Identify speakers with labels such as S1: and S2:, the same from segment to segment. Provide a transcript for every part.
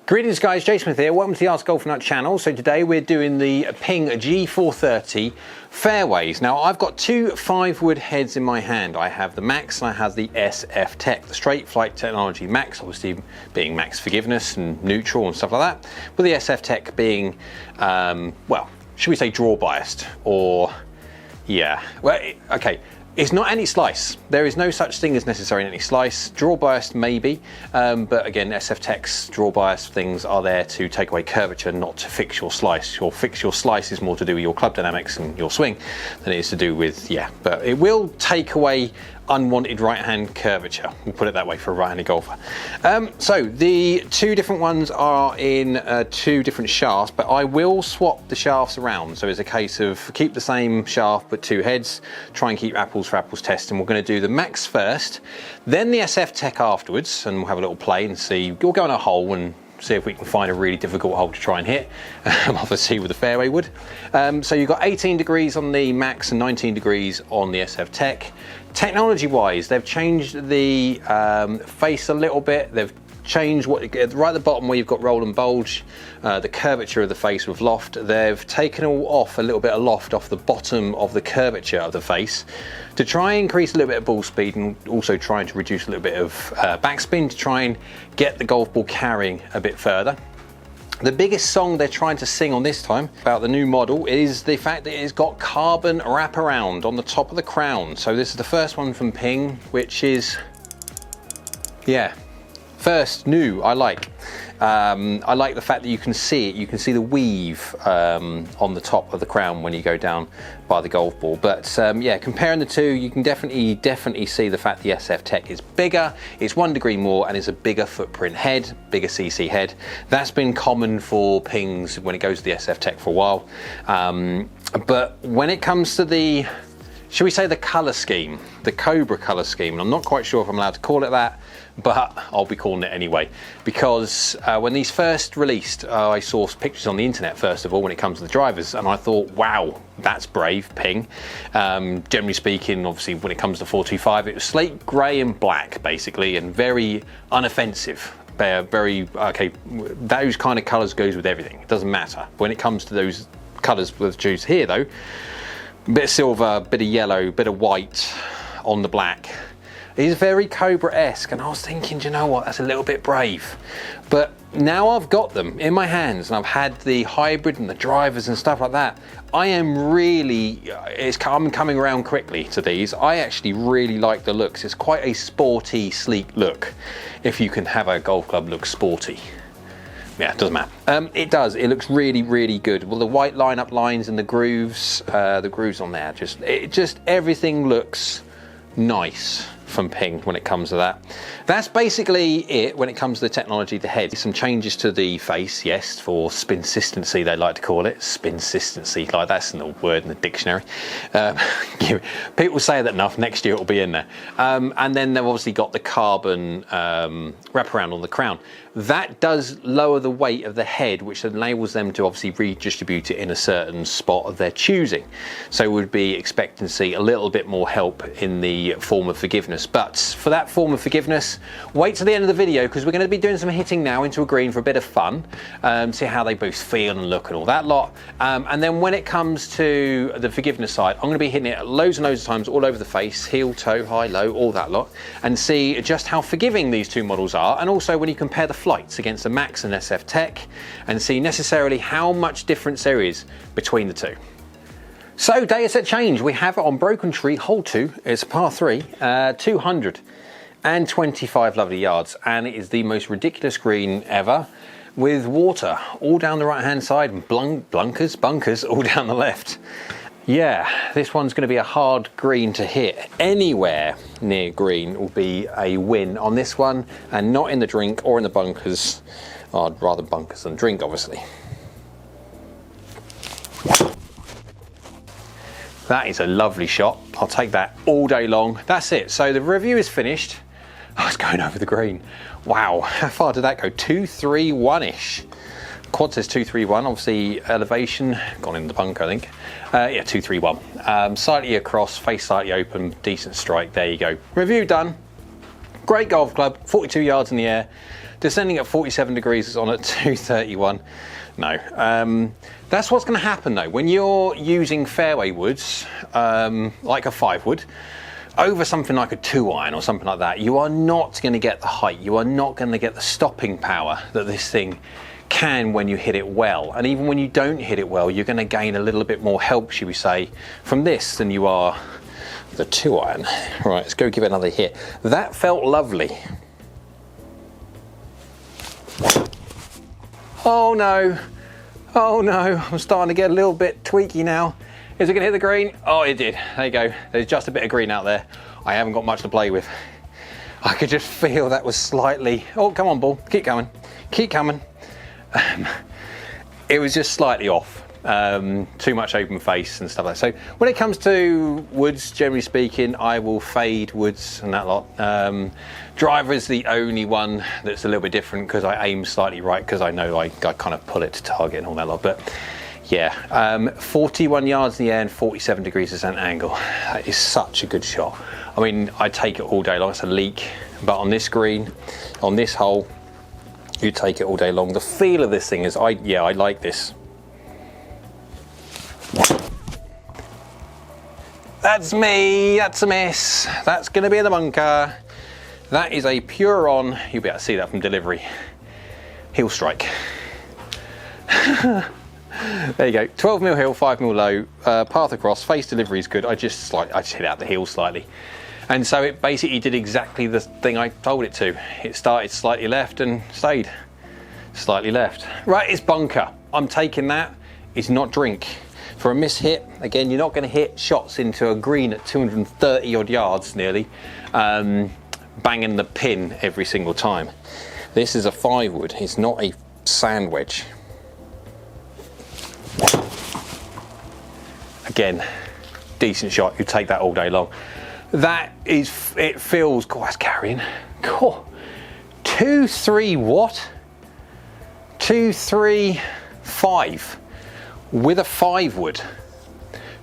S1: Greetings guys, Jason Smith here, welcome to the AskGolfNut channel. So today we're doing the Ping G430 fairways. Now I've got two 5-wood heads in my hand. I have the Max and I have the SFT, the Straight Flight Technology Max, obviously being max forgiveness and neutral and stuff like that, with the SFT being, well, should we say draw biased, or, yeah, well, okay. It's not anti-slice. There is no such thing as necessarily anti-slice. Draw biased maybe, but again, SFT's draw biased things are there to take away curvature, not to fix your slice. Fix your slice is more to do with your club dynamics and your swing than it is to do with, yeah, but it will take away unwanted right-hand curvature. We'll put it that way for a right-handed golfer. So the two different ones are in two different shafts, but I will swap the shafts around. So it's a case of keep the same shaft but two heads, try and keep apples for apples test, and we're going to do the Max first, then the SFT afterwards, and we'll have a little play and see. We'll go in a hole and see if we can find a really difficult hole to try and hit, obviously with the fairway wood. So you've got 18 degrees on the Max and 19 degrees on the SFT. Technology wise, they've changed the face a little bit. They've changed what, right at the bottom where you've got roll and bulge, the curvature of the face with loft. They've taken off a little bit of loft off the bottom of the curvature of the face to try and increase a little bit of ball speed, and also trying to reduce a little bit of backspin to try and get the golf ball carrying a bit further. The biggest song they're trying to sing on this time about the new model is the fact that it's got carbon wraparound on the top of the crown. So this is the first one from Ping, which is, yeah, first, new, I like. I like the fact that you can see it. You can see the weave on the top of the crown when you go down by the golf ball. But yeah, comparing the two, you can definitely see the fact the SF is bigger, it's 1 degree more, and it's a bigger footprint head, bigger CC head. That's been common for Pings when it goes to the SF for a while. But when it comes to the, shall we say, the color scheme, the Cobra color scheme, and I'm not quite sure if I'm allowed to call it that, but I'll be calling it anyway, because when these first released, I saw pictures on the internet first of all when it comes to the drivers, and I thought, wow, that's brave, Ping. Generally speaking, obviously when it comes to 425, it was slate grey and black basically, and very unoffensive. Very, okay, those kind of colours goes with everything, it doesn't matter. When it comes to those colours with choose here though, bit of silver, bit of yellow, bit of white on the black. It's very Cobra-esque, and I was thinking, do you know what, that's a little bit brave. But now I've got them in my hands and I've had the hybrid and the drivers and stuff like that, I am really, I'm coming around quickly to these. I actually really like the looks. It's quite a sporty, sleek look, if you can have a golf club look sporty. Yeah, it doesn't matter. It does. It looks really, really good. Well, the white line-up lines and the grooves on there, just everything looks nice from Ping when it comes to that. That's basically it when it comes to the technology, the head. Some changes to the face, yes, for spin-sistency, they like to call it. Spin-sistency, like that's a word in the dictionary. People say that enough, next year it'll be in there. And then they've obviously got the carbon wraparound on the crown. That does lower the weight of the head, which enables them to obviously redistribute it in a certain spot of their choosing. So we'd be expecting to see a little bit more help in the form of forgiveness. But for that form of forgiveness, wait till the end of the video, because we're going to be doing some hitting now into a green for a bit of fun, see how they both feel and look and all that lot. And then when it comes to the forgiveness side, I'm going to be hitting it loads and loads of times all over the face, heel, toe, high, low, all that lot, and see just how forgiving these two models are, and also when you compare the flights against the Max and SF, and see necessarily how much difference there is between the two. So data set change, we have it on Broken Tree, hole 2, it's a par 3, 225 lovely yards, and it is the most ridiculous green ever, with water all down the right hand side and bunkers all down the left. Yeah, this one's going to be a hard green to hit. Anywhere near green will be a win on this one, and not in the drink or in the bunkers. Oh, I'd rather bunkers than drink, obviously. That is a lovely shot. I'll take that all day long. That's it. So the review is finished. Oh, it's going over the green. Wow, how far did that go? 231-ish. Quad says 231, obviously elevation, gone in the bunker I think. Yeah, 231. Slightly across, face slightly open, decent strike, there you go. Review done. Great golf club, 42 yards in the air, descending at 47 degrees, it's on at 231. No. That's what's going to happen though. When you're using fairway woods, like a 5-wood, over something like a 2-iron or something like that, you are not going to get the height, you are not going to get the stopping power that this thing can when you hit it well. And even when you don't hit it well, you're going to gain a little bit more help, should we say, from this than you are the 2-iron. Right, let's go give it another hit. That felt lovely. Oh no, oh no, I'm starting to get a little bit tweaky now. Is it going to hit the green? Oh, it did. There you go. There's just a bit of green out there. I haven't got much to play with. I could just feel that was slightly... Oh, come on, ball. Keep coming. Keep coming. It was just slightly off. Too much open face and stuff like that. So when it comes to woods, generally speaking, I will fade woods and that lot. Driver is the only one that's a little bit different because I aim slightly right because I know I kind of pull it to target and all that lot. But yeah, 41 yards in the air and 47 degrees descent angle. That is such a good shot. I mean, I take it all day long. It's a leak, but on this green, on this hole, you take it all day long. The feel of this thing is, I like this. That's me, that's a miss. That's gonna be in the bunker. That is a pure on, you'll be able to see that from delivery. Heel strike. There you go, 12mm heel, 5mm low, path across, face delivery is good. I just hit out the heel slightly. And so it basically did exactly the thing I told it to. It started slightly left and stayed slightly left. Right, it's bunker. I'm taking that, it's not drink. For a miss hit, again, you're not gonna hit shots into a green at 230 odd yards nearly, banging the pin every single time. This is a 5-wood, it's not a sand wedge. Again, decent shot, you take that all day long. That is, it feels, God, that's carrying. God, 2-3 what? 2-3-5 with a 5-wood.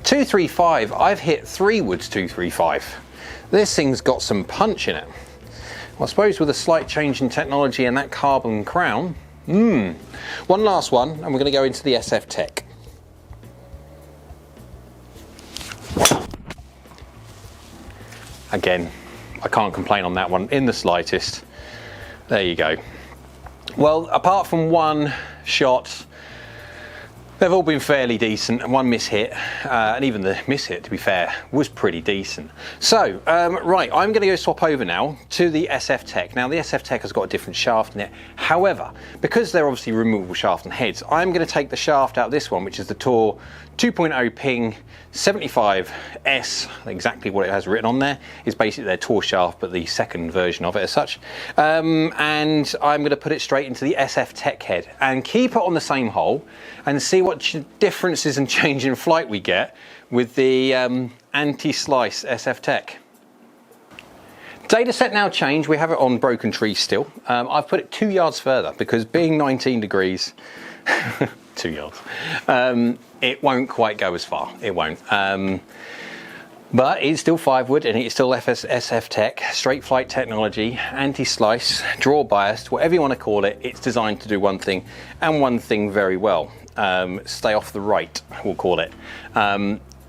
S1: 2-3-5, I've hit 3 woods 2-3-5. This thing's got some punch in it. Well, I suppose with a slight change in technology and that carbon crown. One last one, and we're gonna go into the SF Tech. Again, I can't complain on that one in the slightest. There you go. Well, apart from one shot, they've all been fairly decent, and one miss hit, and even the miss hit, to be fair, was pretty decent. So, right, I'm going to go swap over now to the SF Tech. Now, the SF Tech has got a different shaft in it. However, because they're obviously removable shaft and heads, I'm going to take the shaft out of this one, which is the Tour 2.0 Ping 75S. Exactly what it has written on there is basically their Tour shaft, but the second version of it as such. And I'm going to put it straight into the SF Tech head and keep it on the same hole and see what differences and change in flight we get with the anti-slice SF Tech. Data set now changed. We have it on broken trees still. I've put it 2 yards further because being 19 degrees, 2 yards, it won't quite go as far. It won't. But it's still 5-wood and it's still SF Tech, straight flight technology, anti-slice, draw biased, whatever you want to call it. It's designed to do one thing and one thing very well. Stay off the right, we'll call it.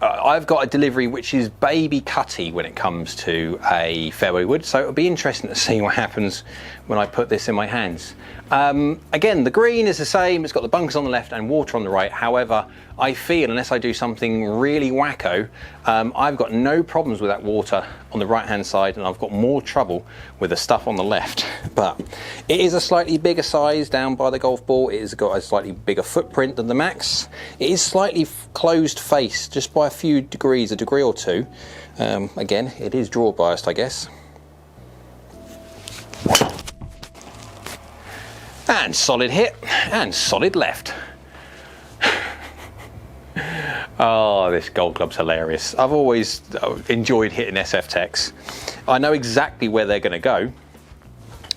S1: I've got a delivery which is baby cutty when it comes to a fairway wood, so it'll be interesting to see what happens when I put this in my hands. Again, the green is the same, it's got the bunkers on the left and water on the right. However, I feel unless I do something really wacko, I've got no problems with that water on the right hand side, and I've got more trouble with the stuff on the left. But it is a slightly bigger size down by the golf ball. It has got a slightly bigger footprint than the Max. It is slightly closed face, just by a few degrees, a degree or two. Again, it is draw biased, I guess. And solid hit, and solid left. Oh, this golf club's hilarious. I've always enjoyed hitting SF Techs. I know exactly where they're going to go.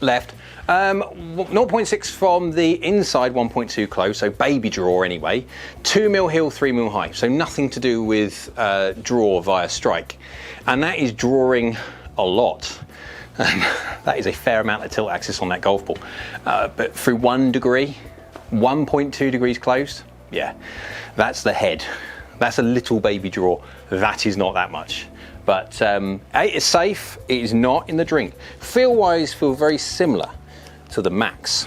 S1: Left. 0.6 from the inside, 1.2 close, so baby draw anyway. 2mm heel, 3mm high, so nothing to do with draw via strike. And that is drawing a lot. That is a fair amount of tilt axis on that golf ball. But through 1 degree, 1.2 degrees closed, yeah, that's the head. That's a little baby draw. That is not that much. But it is safe, it is not in the drink. Feel-wise, feel very similar to the Max.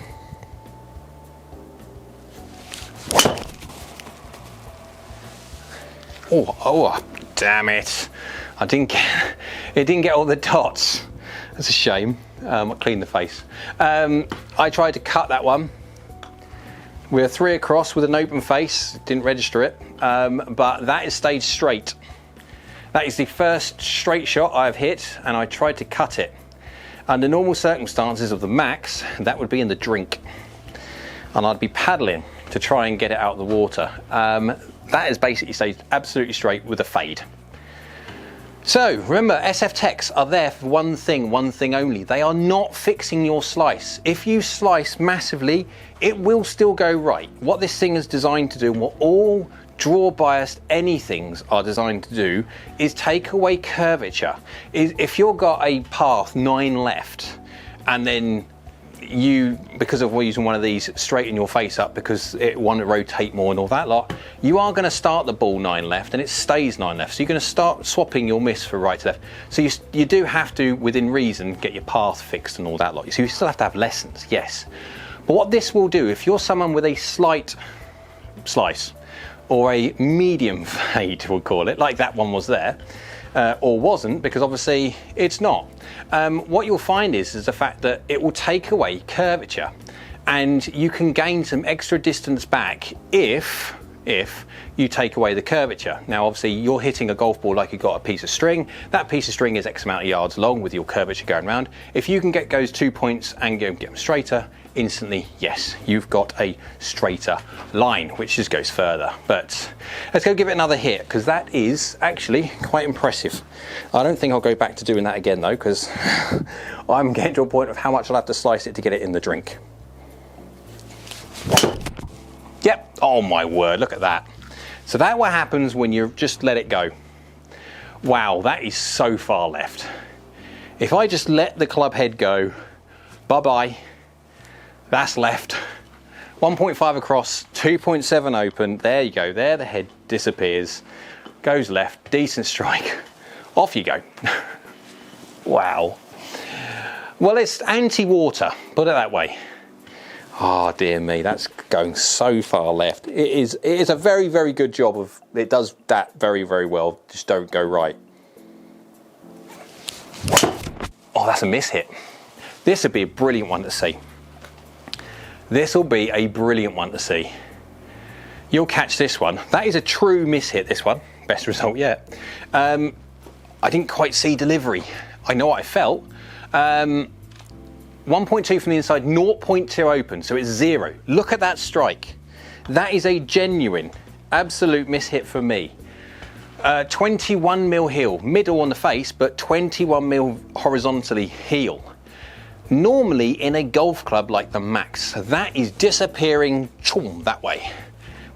S1: Oh, damn it. It didn't get all the dots. That's a shame. I cleaned the face. I tried to cut that one. We're 3 across with an open face, didn't register it, but that is stayed straight. That is the first straight shot I've hit, and I tried to cut it. Under normal circumstances of the Max, that would be in the drink. And I'd be paddling to try and get it out of the water. That is basically stayed absolutely straight with a fade. So remember, SF Techs are there for one thing only. They are not fixing your slice. If you slice massively, it will still go right. What this thing is designed to do, and what all draw biased anythings are designed to do, is take away curvature. If you've got a path 9 left, and then you, because of using one of these, straighten your face up because it want to rotate more and all that lot, you are going to start the ball 9 left and it stays 9 left. So you're going to start swapping your miss for right to left. So you do have to, within reason, get your path fixed and all that lot. So you still have to have lessons, yes. But what this will do, if you're someone with a slight slice or a medium fade, we'll call it, like that one was there, or wasn't, because obviously it's not. What you'll find is the fact that it will take away curvature, and you can gain some extra distance back if you take away the curvature. Now obviously you're hitting a golf ball like you've got a piece of string. That piece of string is X amount of yards long with your curvature going around. If you can get those 2 points and get them straighter, instantly, yes, you've got a straighter line, which just goes further. But let's go give it another hit, because that is actually quite impressive. I don't think I'll go back to doing that again though, because I'm getting to a point of how much I'll have to slice it to get it in the drink. Yep, oh my word, look at that. So that's what happens when you just let it go. Wow, that is so far left. If I just let the club head go, bye-bye, that's left. 1.5 across, 2.7 open, there you go, there the head disappears, goes left, decent strike, off you go. Wow. Well, it's anti-water, put it that way. Oh dear me, that's going so far left. It is a very, very good job of, it does that very, very well, just don't go right. Oh, that's a miss hit. This would be a brilliant one to see. This will be a brilliant one to see. You'll catch this one. That is a true miss hit, this one. Best result yet. I didn't quite see delivery. I know what I felt. 1.2 from the inside, 0.2 open, so it's 0. Look at that strike. That is a genuine, absolute miss hit for me. 21 mil heel, middle on the face, but 21 mil horizontally heel. Normally in a golf club like the Max, that is disappearing that way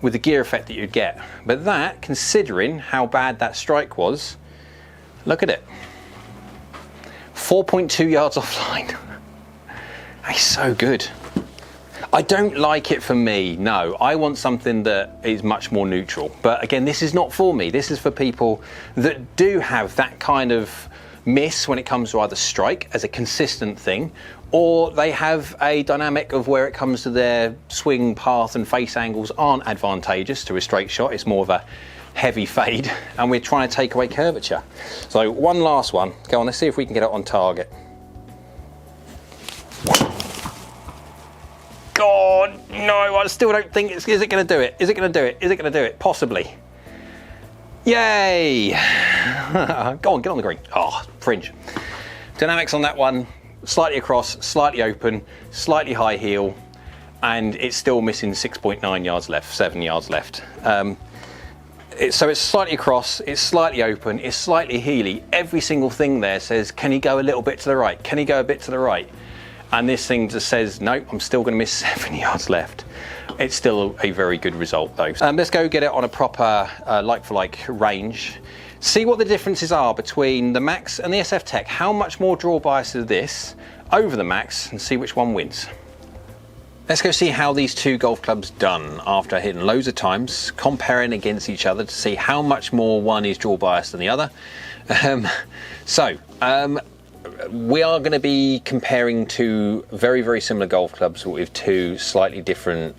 S1: with the gear effect that you'd get. But that, considering how bad that strike was, look at it. 4.2 yards offline. It's so good. I don't like it for me, no. I want something that is much more neutral. But again, this is not for me. This is for people that do have that kind of miss when it comes to either strike as a consistent thing, or they have a dynamic of where it comes to their swing path and face angles aren't advantageous to a straight shot. It's more of a heavy fade, and we're trying to take away curvature. So one last one. Go on, let's see if we can get it on target. God, no, I still don't think is it going to do it? Is it going to do it? Is it going to do it? Possibly. Yay! Go on, get on the green. Oh, fringe. Dynamics on that one, slightly across, slightly open, slightly high heel, and it's still missing 6.9 yards left, 7 yards left. So it's slightly across, it's slightly open, it's slightly heely. Every single thing there says, can he go a little bit to the right? Can he go a bit to the right? And this thing just says, nope, I'm still going to miss 7 yards left. It's still a very good result though. Let's go get it on a proper like-for-like range. See what the differences are between the Max and the SFT. How much more draw bias is this over the Max, and see which one wins. Let's go see how these two golf clubs done after hitting loads of times, comparing against each other to see how much more one is draw biased than the other. We are going to be comparing two very similar golf clubs with two slightly different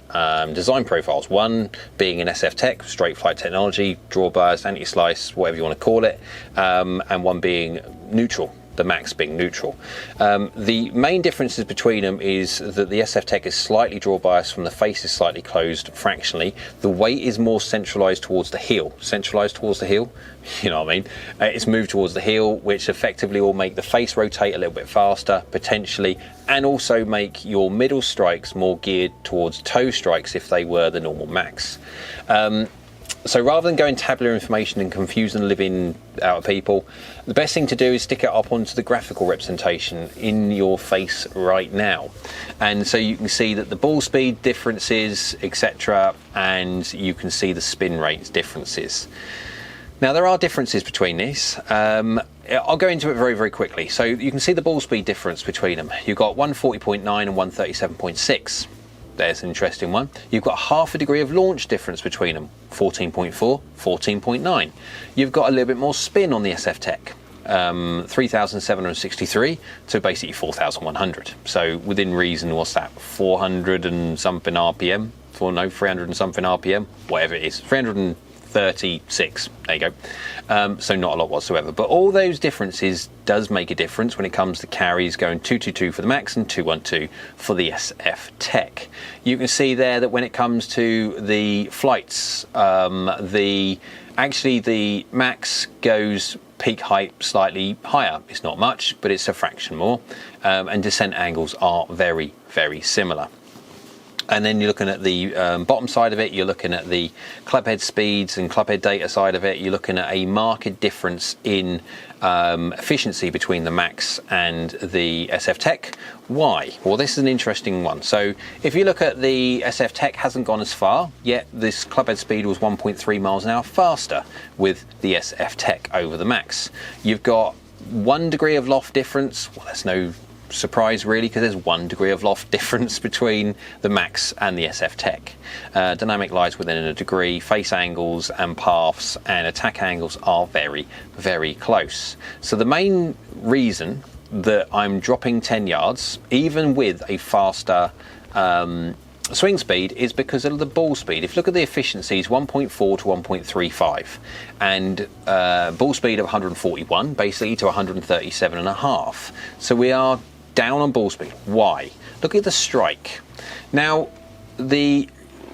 S1: design profiles. One being an SFT, straight flight technology, draw bias, anti-slice, whatever you want to call it, and one being neutral, the Max being neutral. The main differences between them is that the SFT is slightly draw biased from the face is slightly closed fractionally. The weight is more centralized towards the heel. Centralized towards the heel, you know what I mean? It's moved towards the heel, which effectively will make the face rotate a little bit faster, potentially, and also make your middle strikes more geared towards toe strikes if they were the normal Max. So rather than going tabular information and confusing the living out of people, the best thing to do is stick it up onto the graphical representation in your face right now. And so you can see that the ball speed differences, etc., and you can see the spin rates differences. Now there are differences between these. I'll go into it very quickly. So you can see the ball speed difference between them. You've got 140.9 and 137.6. There's an interesting one. You've got half a degree of launch difference between them, 14.4, 14.9. You've got a little bit more spin on the SF Tech, 3,763 to basically 4,100. So within reason, what's that, 400 and something RPM? 300 and something RPM, whatever it is, 336, there you go. So not a lot whatsoever, but all those differences does make a difference when it comes to carries, going 222 for the Max and 212 for the SF Tech. You can see there that when it comes to the flights, actually the Max goes peak height slightly higher. It's not much, but it's a fraction more, and descent angles are very similar. And then you're looking at the bottom side of it, you're looking at the clubhead speeds and clubhead data side of it, you're looking at a marked difference in efficiency between the Max and the SF Tech. Why? Well, this is an interesting one. So if you look at the SF Tech, hasn't gone as far, yet this clubhead speed was 1.3 miles an hour faster with the SF Tech over the Max. You've got 1 degree of loft difference. Well, that's no surprise really, because there's 1 degree of loft difference between the Max and the SF Tech. Dynamic lies within a degree. Face angles and paths and attack angles are very close. So the main reason that I'm dropping 10 yards, even with a faster swing speed, is because of the ball speed. If you look at the efficiencies, 1.4 to 1.35, and ball speed of 141 basically to 137.5. So we are down on ball speed. Why? Look at the strike. Now the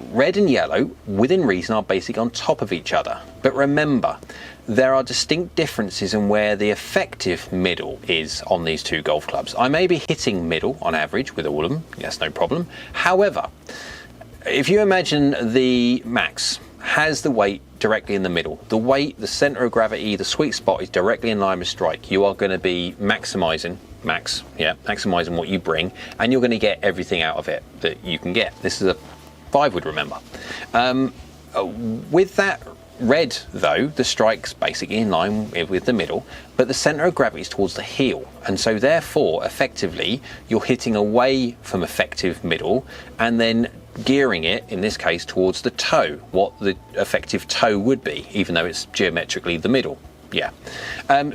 S1: red and yellow within reason are basically on top of each other, but remember there are distinct differences in where the effective middle is on these two golf clubs. I may be hitting middle on average with all of them, yes, no problem. However, if you imagine the Max has the weight directly in the middle, the weight, the center of gravity, the sweet spot is directly in line with strike, you are going to be maximizing what you bring, and you're going to get everything out of it that you can get. This is a 5-wood, remember. With that red though, the strike's basically in line with the middle, but the center of gravity is towards the heel, and so therefore effectively you're hitting away from effective middle and then gearing it, in this case, towards the toe, what the effective toe would be, even though it's geometrically the middle. Yeah,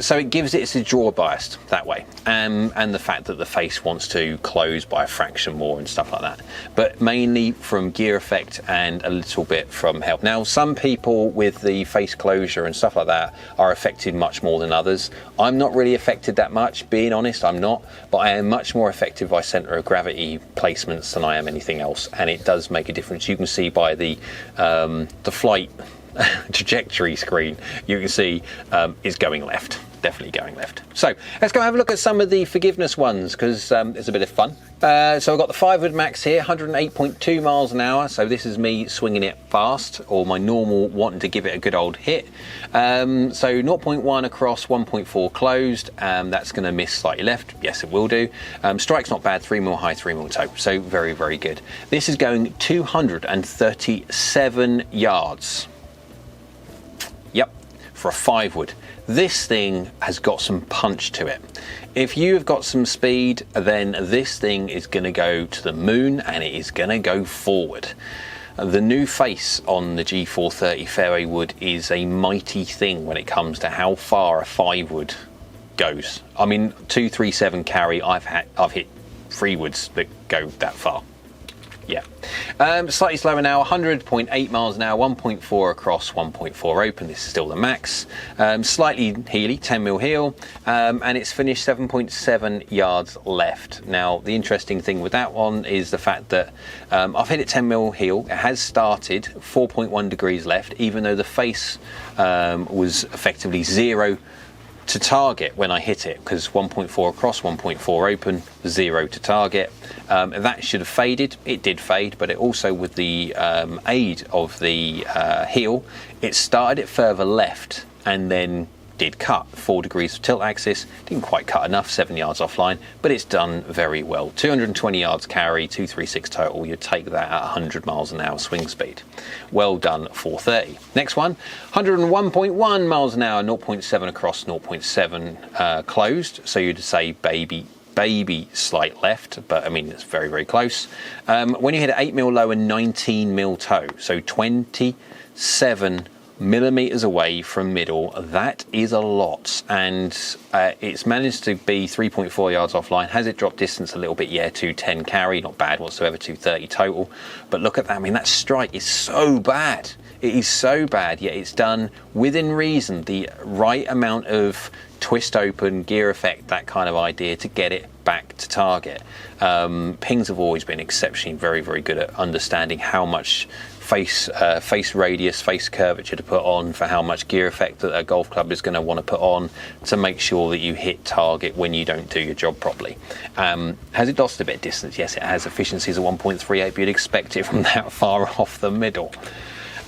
S1: so it gives it a draw bias that way, and the fact that the face wants to close by a fraction more and stuff like that, but mainly from gear effect and a little bit from help. Now some people with the face closure and stuff like that are affected much more than others. I'm not really affected that much, being honest, I'm not, but I am much more affected by center of gravity placements than I am anything else, and it does make a difference. You can see by the flight trajectory screen, you can see is going left, definitely going left. So let's go have a look at some of the forgiveness ones, because it's a bit of fun. So I've got the 5-wood Max here, 108.2 miles an hour, so this is me swinging it fast, or my normal wanting to give it a good old hit. So 0.1 across, 1.4 closed, that's going to miss slightly left, yes it will do. Strike's not bad, 3 mil high, 3 mil toe, so very good. This is going 237 yards. Yep, for a 5-wood. This thing has got some punch to it. If you have got some speed, then this thing is going to go to the moon and it is going to go forward. The new face on the G430 fairway wood is a mighty thing when it comes to how far a 5-wood goes. I mean, 237 carry, I've hit 3-woods that go that far. Yeah. Slightly slower now, 100.8 miles an hour, 1.4 across, 1.4 open. This is still the max. Slightly heely, 10 mil heel, and it's finished 7.7 yards left. Now, the interesting thing with that one is the fact that I've hit it 10 mil heel. It has started 4.1 degrees left, even though the face was effectively 0 to target when I hit it, because 1.4 across, 1.4 open, 0 to target. That should have faded. It did fade, but it also, with the aid of the heel, it started it further left and then did cut 4 degrees of tilt axis. Didn't quite cut enough, 7 yards offline, but it's done very well. 220 yards carry, 236 total. You'd take that at 100 miles an hour swing speed. Well done, 430. Next one, 101.1 miles an hour, 0.7 across, 0.7 closed. So you'd say baby slight left, but I mean, it's very, very close. When you hit an 8 mil low and 19 mil toe, so 27 millimeters away from middle, that is a lot, and it's managed to be 3.4 yards offline. Has it dropped distance a little bit? Yeah, 210 carry, not bad whatsoever, 230 total. But look at that, I mean, that strike is so bad. It is so bad, yet it's done within reason, the right amount of twist open, gear effect, that kind of idea to get it back to target. Pings have always been exceptionally very, very good at understanding how much face radius, face curvature to put on for how much gear effect that a golf club is going to want to put on to make sure that you hit target when you don't do your job properly. Has it lost a bit of distance? Yes, it has. Efficiencies of 1.38, but you'd expect it from that far off the middle.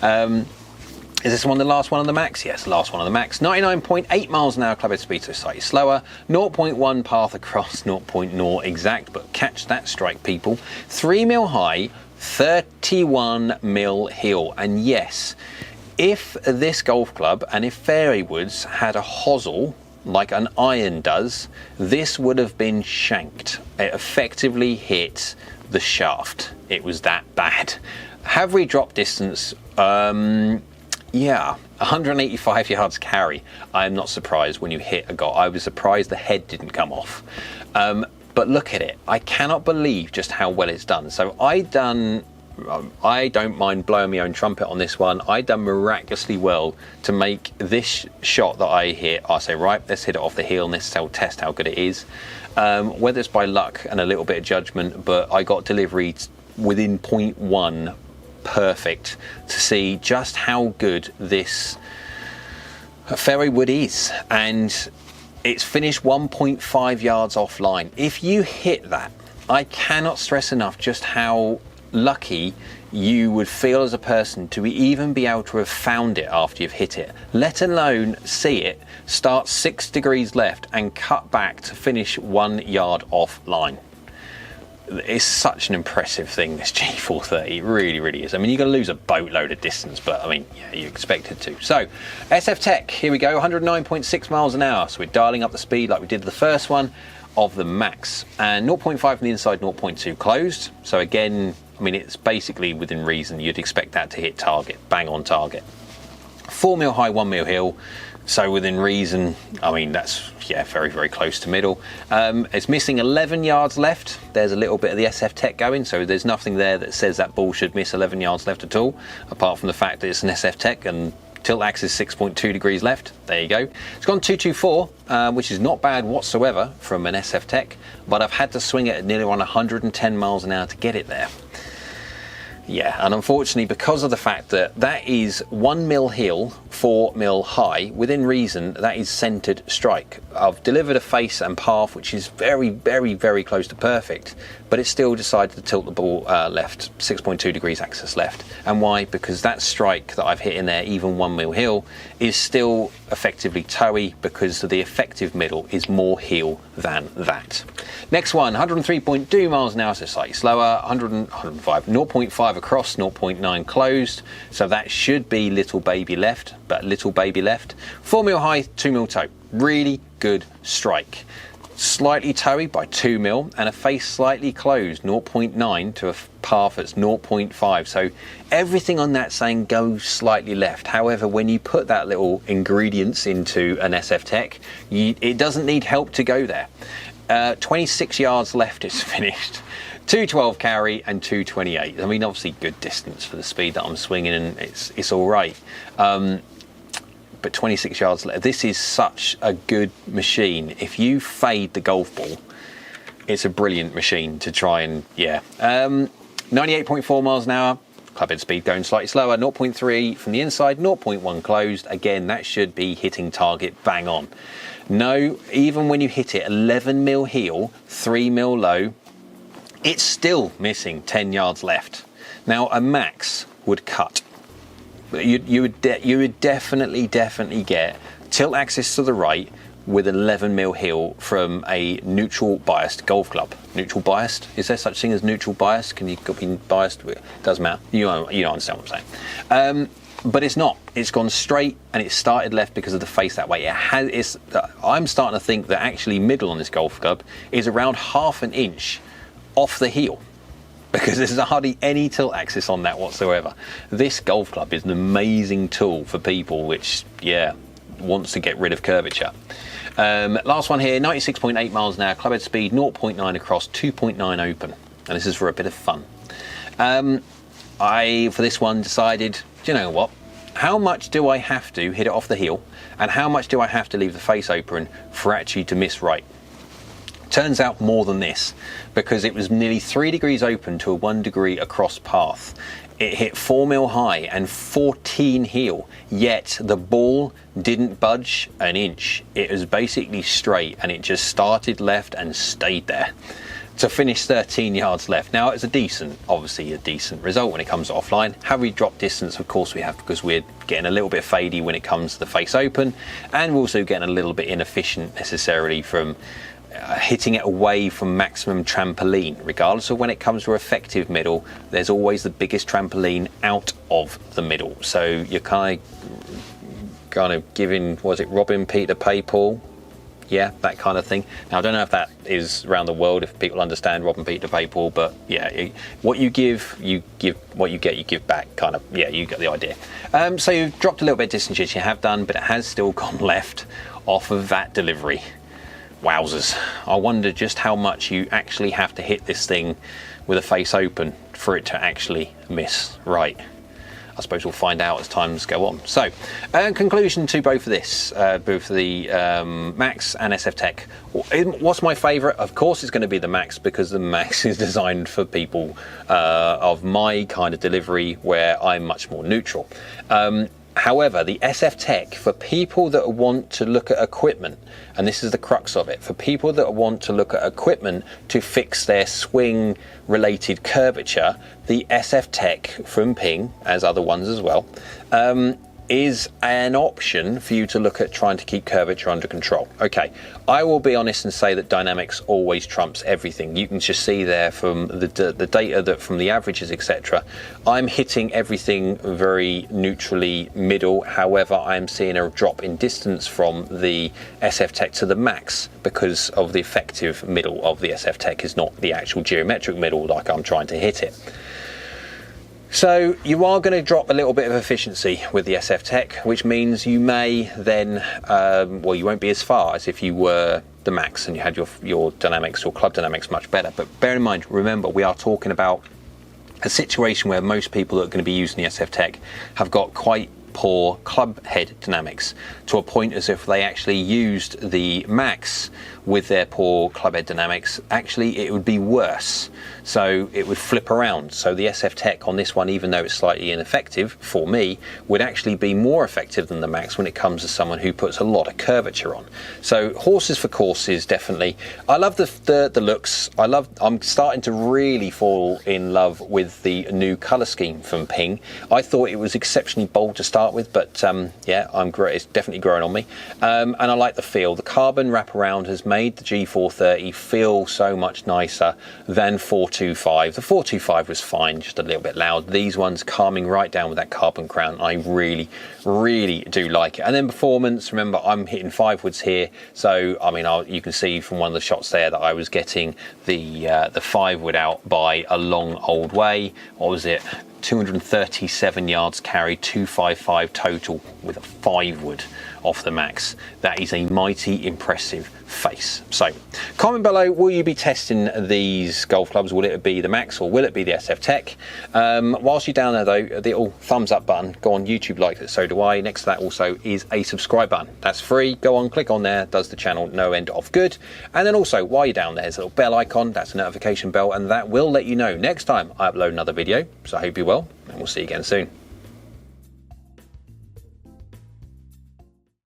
S1: Is this one the last one on the max? Yes, last one on the max. 99.8 miles an hour clubhead speed, so slightly slower. 0.1 path across, 0.0 exact, but catch that strike, people. 3 mil high, 31 mil heel. And yes, if this golf club and if fairway woods had a hosel like an iron does, this would have been shanked. It effectively hit the shaft. It was that bad. Have we dropped distance? Yeah, 185 yards carry. I am not surprised when you hit a goal. I was surprised the head didn't come off. But look at it. I cannot believe just how well it's done. So I don't mind blowing my own trumpet on this one. I done miraculously well to make this shot that I hit. I say, right, let's hit it off the heel and let's test how good it is. Whether it's by luck and a little bit of judgment, but I got delivery within 0.1 perfect to see just how good this fairway wood is. And it's finished 1.5 yards offline. If you hit that, I cannot stress enough just how lucky you would feel as a person to even be able to have found it after you've hit it, let alone see it start 6 degrees left and cut back to finish 1 yard offline. It's such an impressive thing, this G430. It really, really is. I mean, you're going to lose a boatload of distance, but I mean, yeah, you expected to. So, SF Tech, here we go, 109.6 miles an hour. So we're dialing up the speed like we did the first one of the max. And 0.5 from the inside, 0.2 closed. So again, I mean, it's basically within reason. You'd expect that to hit target, bang on target. 4 mil high, 1 mil heel. So within reason, I mean, that's, yeah, very, very close to middle. It's missing 11 yards left. There's a little bit of the SF Tech going, so there's nothing there that says that ball should miss 11 yards left at all, apart from the fact that it's an SF Tech and tilt axis 6.2 degrees left. There you go. It's gone 224, which is not bad whatsoever from an SF Tech, but I've had to swing it at nearly around 110 miles an hour to get it there. Yeah, and unfortunately, because of the fact that that is 1 mil heel, 4 mil high, within reason, that is centered strike. I've delivered a face and path which is very, very, very close to perfect, but it still decided to tilt the ball left, 6.2 degrees axis left. And why? Because that strike that I've hit in there, even 1 mil heel, is still effectively toey, because the effective middle is more heel than that. Next one, 103.2 miles an hour, so slightly slower, 105, 0.5 0.5 across, 0.9 closed. So that should be little baby left, but little baby left. 4mm high, 2mm toe. Really good strike. Slightly toey by 2mm and a face slightly closed, 0.9 to a path that's 0.5. So everything on that saying goes slightly left. However, when you put that little ingredients into an SF Tech, it doesn't need help to go there. 26 yards left is finished. 212 carry and 228. I mean, obviously good distance for the speed that I'm swinging, and it's all right. But 26 yards left. This is such a good machine. If you fade the golf ball, it's a brilliant machine to try and, 98.4 miles an hour. Clubhead speed going slightly slower. 0.3 from the inside, 0.1 closed. Again, that should be hitting target bang on. No, even when you hit it 11mm heel, 3mm low, it's still missing 10 yards left. Now, a Max would cut. You would definitely get tilt axis to the right with 11mm heel from a neutral biased golf club. Neutral biased? Is there such thing as neutral biased? Can you be biased? It doesn't matter. You understand what I'm saying. But it's not. It's gone straight and it started left because of the face that way. I'm starting to think that actually middle on this golf club is around half an inch off the heel, because there's hardly any tilt axis on that whatsoever. This golf club is an amazing tool for people which, wants to get rid of curvature. Last one here, 96.8 miles an hour, clubhead speed 0.9 across, 2.9 open. And this is for a bit of fun. I, for this one, decided, do you know what? How much do I have to hit it off the heel? And how much do I have to leave the face open for actually to miss right? Turns out more than this, because it was nearly 3 degrees open to a 1 degree across path. It hit 4mm high and 14 heel, yet the ball didn't budge an inch. It was basically straight and it just started left and stayed there to finish 13 yards left. Now, it's obviously a decent result when it comes to offline. Have we dropped distance? Of course we have, because we're getting a little bit fadey when it comes to the face open, and we're also getting a little bit inefficient necessarily from hitting it away from maximum trampoline. Regardless of when it comes to effective middle, there's always the biggest trampoline out of the middle. So you're kind of giving, robbing Peter to pay Paul? Yeah, that kind of thing. Now, I don't know if that is around the world, if people understand robbing Peter to pay Paul, but yeah, what you give, what you get, you give back, kind of. Yeah, you get the idea. So you've dropped a little bit of distance, yes, you have done, but it has still gone left off of that delivery. Wowzers. I wonder just how much you actually have to hit this thing with a face open for it to actually miss right. I suppose we'll find out as times go on. So, conclusion to both of this, both the Max and SF Tech. What's my favourite? Of course it's going to be the Max, because the Max is designed for people of my kind of delivery where I'm much more neutral. However, the SF Tech, for people that want to look at equipment, and this is the crux of it, for people that want to look at equipment to fix their swing related curvature, the SF Tech from Ping, as other ones as well, is an option for you to look at trying to keep curvature under control. Okay, I will be honest and say that dynamics always trumps everything. You can just see there from the data that from the averages, etc. I'm hitting everything very neutrally middle. However, I'm seeing a drop in distance from the SF Tech to the Max because of the effective middle of the SF Tech is not the actual geometric middle like I'm trying to hit it. So you are going to drop a little bit of efficiency with the SF Tech, which means you may then, you won't be as far as if you were the Max and you had your dynamics, your club dynamics much better. But bear in mind, remember, we are talking about a situation where most people that are going to be using the SF Tech have got quite poor club head dynamics, to a point as if they actually used the Max with their poor club head dynamics, actually it would be worse. So it would flip around. So the SF Tech on this one, even though it's slightly ineffective for me, would actually be more effective than the Max when it comes to someone who puts a lot of curvature on. So horses for courses, definitely. I love the looks. I'm starting to really fall in love with the new colour scheme from Ping. I thought it was exceptionally bold to start start with, but yeah, it's definitely growing on me. And I like the feel. The carbon wraparound has made the G430 feel so much nicer than 425. The 425 was fine, just a little bit loud. These ones calming right down with that carbon crown. I really, really do like it. And then performance, remember I'm hitting 5 woods here, so I mean you can see from one of the shots there that I was getting the 5 wood out by a long old way. What was it? 237 yards carried, 255 total with a 5 wood off the Max. That is a mighty impressive face. So comment below, will you be testing these golf clubs? Will it be the Max or will it be the SF Tech? Whilst you're down there though, the little thumbs up button, go on YouTube, like it, so do I. Next to that also is a subscribe button. That's free. Go on, click on there, does the channel no end of good. And then also while you're down there, there's a little bell icon, that's a notification bell, and that will let you know next time I upload another video. So I hope you will, and we'll see you again soon.